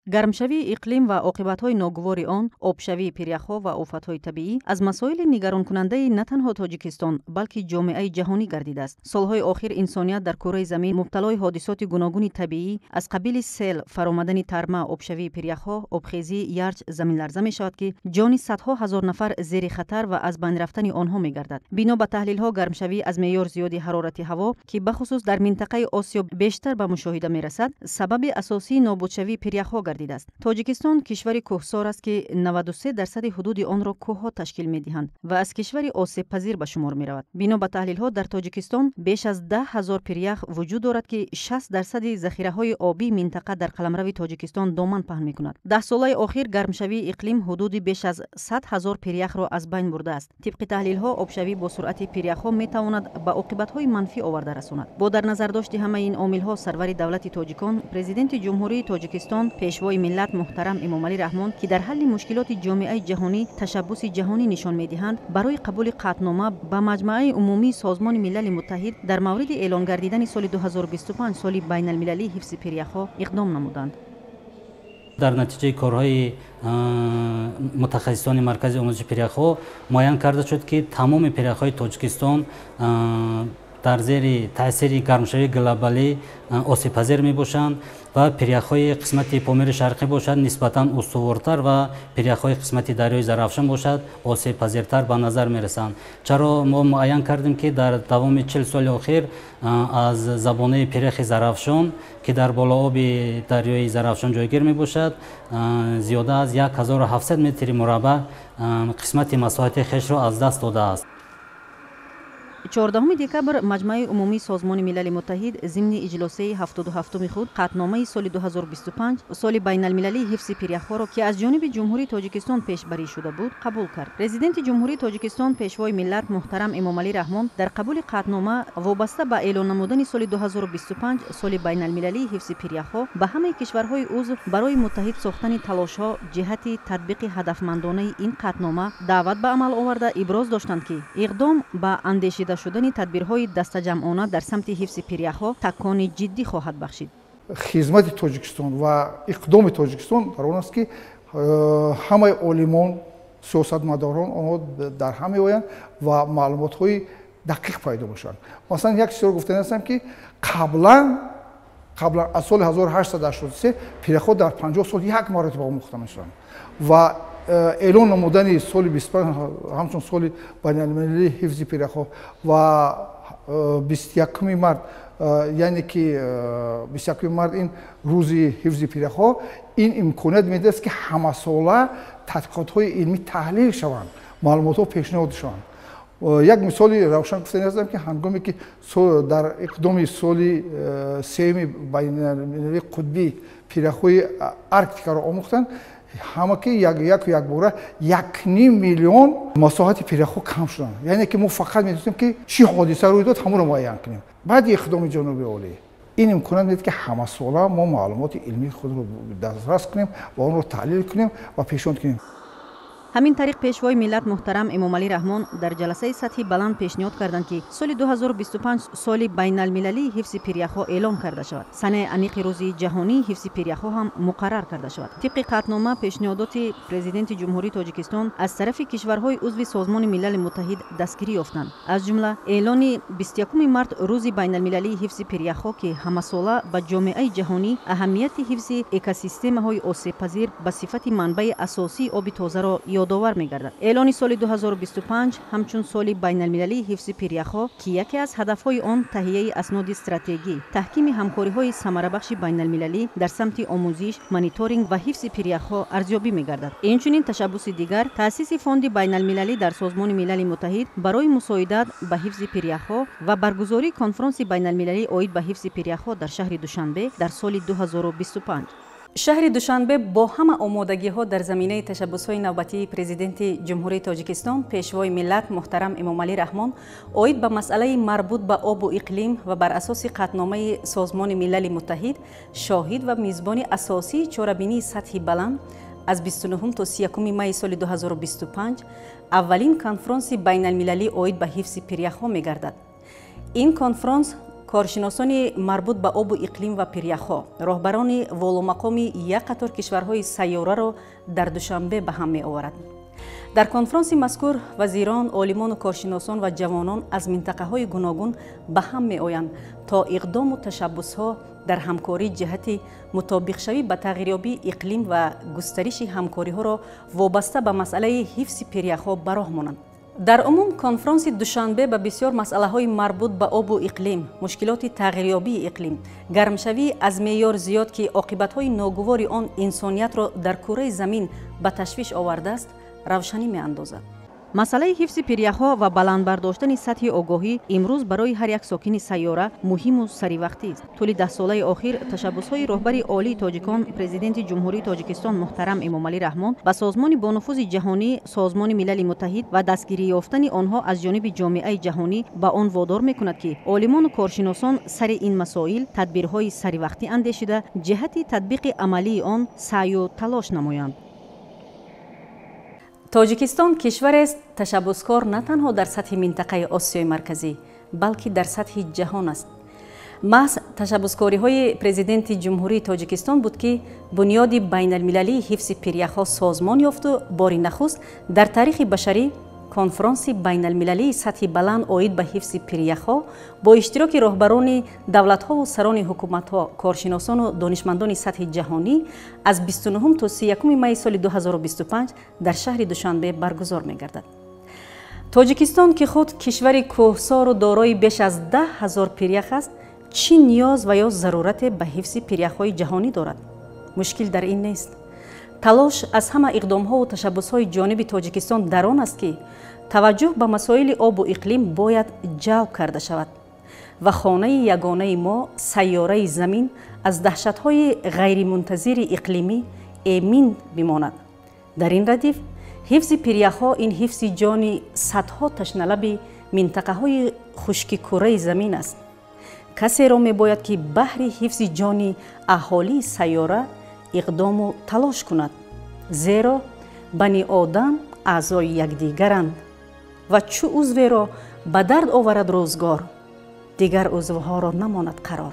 гармшавии иқлим ва оқибатҳои ногувори он, обшавии пиряхҳо ва офатҳои табиӣ аз масоили нигаронкунандаи на танҳо Тоҷикистон, балки ҷомеаи ҷаҳонӣ гардидааст. Солҳои охир инсоният дар кураи замин мубталои ҳодисоти гуногуни табиӣ аз қабили сел, фаромадани тарма, обшавии пиряхҳо, обхезӣ, ярч, заминларза мешавад, ки ҷони садҳо ҳазор нафар зери хатар ва аз байн рафтани онҳо мегардад. бино ба таҳлилҳо, гармшавӣ аз меъёр зиёди ҳарорати ҳаво, ки бахусус дар минтақаи Осиё бештар ба мушоҳида мерасад, сабаби асосии нобудшавии пиряхҳо гардидааст. Тоҷикистон кишвари кӯҳсор аст, ки 93% ҳудуди онро кӯҳҳо ташкил медиҳанд ва аз кишвари осебпазир ба шумор меравад. бино ба таҳлилҳо, дар Тоҷикистон беш аз 10 000 пирях вуҷуд дорад, ки 60% захираҳои обии минтақа дар қаламрави Тоҷикистон доман паҳн мекунад. 10 солаи охир гармшавии иқлим ҳудуди беш аз 100 000 пиряхро аз байн бурдааст. тибқи таҳлилҳо, обшавӣ бо суръати пиряхҳо метавонад ба оқибатҳои манфӣ оварда расонад. бо дар назардошти ҳамаи ин омилҳо, сарвари давлати тоҷикон, президенти ҷумҳурии Тоҷикистон, пешвои миллат муҳтарам Эмомалӣ Раҳмон, ки дар ҳалли мушкилоти ҷомеаи ҷаҳонӣ ташаббуси ҷаҳонӣ нишон медиҳанд, барои қабули қатънома ба Маҷмӯаи умумии Созмони Милали Муттаҳид дар мавриди эълон гардидани соли 2025 соли байналмилалии ҳифзи пиряхҳо иқдом намуданд. дар натиҷаи корҳои мутахассисони маркази омӯзиши пиряхҳо муайян карда шуд, ки тамоми пиряхҳои Тоҷикистон дар зери таъсири гармшавии глобалӣ осебпазир мебошанд ва пиряхҳои қисмати Помери Шарқӣ бошад нисбатан устувортар ва пиряхҳои қисмати Дарёи Зарафшон бошад осебпазиртар ба назар мерасанд. Чаро мо муайян кардем, ки дар давоми 40 соли охир аз забонаи пиряхи Зарафшон, ки дар болооби Дарёи Зарафшон ҷойгир мебошад, зиёда аз 1700 метри мураббаъ қисмати масоҳати хешро аз даст додааст. 14 декабр Маҷмӯаи умумии Созмони Милали Муттаҳид зимни иҷлосаи 77-уми худ қатъномаи соли 2025 соли байналмилалии ҳифзи пиряхҳоро, ки аз ҷониби ҷумҳурии Тоҷикистон пешбарӣ шуда буд, қабул кард. Президенти ҷумҳурии Тоҷикистон, пешвои миллат муҳтарам Эмомалӣ Раҳмон, дар қабули қатънома вобаста ба эълон намудани соли 2025 соли байналмилалии ҳифзи пиряхҳо ба ҳамаи кишварҳои узв барои муттаҳид сохтани талошҳо ҷиҳати татбиқи ҳадафмандонаи ин қатънома даъват ба амал оварда иброз доштанд, ки иқдом ба андешида шудани тадбирҳои дастаҷамъона дар самти ҳифзи пиряхҳо такони ҷиддӣ хоҳад бахшид. хизмати Тоҷикистон ва иқдоми Тоҷикистон дар он аст, ки ҳамаи олимон, сиёсатмадорон онҳо дар ҳам меоянд ва маълумотҳои дақиқ пайдо бошанд. масалан, як чизро гуфтани ҳастам, ки қаблан аз соли 1883 пиряхҳо дар 50 сол як маротиба омӯхта мешаванд ва эълон намудани соли 25 ҳамчун соли байналмилалии ҳифзи пиряхҳо ва 21 март, яъне ки 21 март ин рӯзи ҳифзи пиряхҳо, ин имконият медиҳад, ки ҳамасола тадқиқотҳои илмӣ таҳлил шаванд, маълумотҳо пешниҳод шаванд. як мисоли равшан гуфтани ҳастам, ки ҳангоме ки дар иқдоми соли сеюми байналмилалии қутбӣ пиряхҳои Арктикаро омӯхтанд, ҳама ки якбора 1.5 миллион масоҳати пиряхҳо кам шуданд. яъне ки мо фақат метавонем, ки чӣ ҳодиса рӯй дод ҳамонро муайян кунем. баъди иқдоми ҷаноби олӣ ин имконият медиҳад, ки ҳамасола мо маълумоти илмии худро дастрас кунем ва онро таҳлил кунем ва пешниҳод кунем. ҳамин тариқ пешвои миллат муҳтарам Эмомалӣ Раҳмон дар ҷаласаи сатҳи баланд пешниҳод карданд, ки соли 2025 соли байналмилалии ҳифзи пиряхҳо эълон карда шавад. санаи аниқи рӯзи ҷаҳонии ҳифзи пиряхҳо ҳам муқаррар карда шавад. тибқи қатънома, пешниҳодоти президенти ҷумҳурии Тоҷикистон аз тарафи кишварҳои узви Созмони Милали Муттаҳид дастгирӣ ёфтанд. аз ҷумла эълони 21 март рӯзи байналмилалии ҳифзи пиряхҳо, ки ҳамасола ба ҷомеаи ҷаҳонӣ аҳамияти ҳифзи экосистемаҳои осебпазир ба сифати манбаи асосии оби тозаро ёдовар мегардад. эълони соли 2025 ҳамчун соли байналмилалии ҳифзи пиряхҳо, ки яке аз ҳадафҳои он таҳияи асноди стратегӣ, таҳкими ҳамкориҳои самарабахши байналмилалӣ дар самти омӯзиш, мониторинг ва ҳифзи пиряхҳо арзёбӣ мегардад. инчунин tashabbusi дигар, таъсиси фонди байналмилалӣ дар Созмони Милали Муттаҳид барои мусоидат ба ҳифзи пиряхҳо ва баргузории конфронси байналмилалӣ оид ба ҳифзи пиряхҳо дар шаҳри Душанбе дар соли 2025. шаҳри Душанбе бо ҳама омодагиҳо дар заминаи ташаббусҳои навбатии президенти ҷумҳурии Тоҷикистон, пешвои миллат муҳтарам Эмомалӣ Раҳмон, оид ба масъалаи марбут ба обу иқлим ва бар асоси қатъномаи Созмони Милали Муттаҳид шоҳид ва мизбони асосии чорабинии сатҳи баланд аз 29 то 31 майи соли 2025 аввалин конфронси байналмилалӣ оид ба ҳифзи пиряхҳо мегардад. ин конфронс کارشناسان مربوط به آب و اقلیم و پریخ‌ها، راهبران والامقام یک قطار کشورهای سیاره را در دوشنبه به هم می‌آورد. در کنفرانس مذکور وزیران، عالمان و کارشناسان و جوانان از منطقه‌های گوناگون به هم می‌آیند تا اقدام و تشبس‌ها در همکاری جهت مطابق شوی به تغییریابی اقلیم و گسترش همکاری‌ها را وابسته به مسئله حفظ پریخ‌ها به راه مانند. در عموم کنفرانس دوشنبه به بسیار مسئله‌های مربوط به آب و اقلیم، مشکلات تغییریابی اقلیم، گرمشوی از معیار زیاد که عاقبت‌های ناگوار آن انسانیت را در کره زمین به تشویش آورده است، روشنی می‌اندازد. مسئله حفظ پریخ‌ها و بلند برداشتن سطح آگاهی امروز برای هر یک ساکن سیاره مهم و سری‌وقتی است. طول 10 ساله اخیر تشبس‌های راهبر عالی تاجیکان، پرزیدنت جمهوری تاجیکستان محترم امامعلی رحمان به سازمان با نفوذ جهانی، سازمان ملل متحد و دستگیری یافتن آنها از جانب جامعه جهانی به آن وادار می‌کند که عالمان و کارشناسان سر این مسائل تدبیرهای سری‌وقتی اندیشیده جهت تطبیق عملی آن سعی و تلاش نمایند. تاجیکستان کشور است تشبسکار نه تنها در سطح منطقه آسیای مرکزی بلکه در سطح جهان است. محض تشبسکاری‌های پرزیدنت جمهوری تاجیکستان بود که بنیاد بین المللی حفظ پریخ‌ها سازمان یافت و بار نخست در تاریخ بشری کنفرانس بین المللی سطح بلند آید به حفظ پریخ‌ها با اشتراک راهبران دولت‌ها و سران حکومت‌ها، کارشناسان و دانشمندان سطح جهانی از 29 تا 31 می سال 2025 در شهر دوشنبه برگزار می‌گردد. تاجیکستان که خود کشور کوهسار و دارای بیش از 10,000 پریخ است، چه نیاز و یا ضرورت به حفظ پریخ‌های جهانی دارد؟ مشکل در این نیست. تلاش از همه اقدام‌ها و تشبس‌های جانب تاجیکستان در آن است که توجه به مسائل آب و اقلیم باید جلب کرده شود و خانه یگانه ما سیاره زمین از دهشت‌های غیرمنتظر اقلیمی امین بماند. در این ردیف حفظ پریخ‌ها این حفظ جان صدها تشنه‌لب منطقه‌های خشک کره زمین است. کسی را می‌باید که بهر حفظ جان اهالی سیاره اقدام و تلاش کند، زیرا بنی آدم اعضای یکدیگرند و چو عضوی را به درد آورد روزگار، دیگر عضوها را نماند قرار.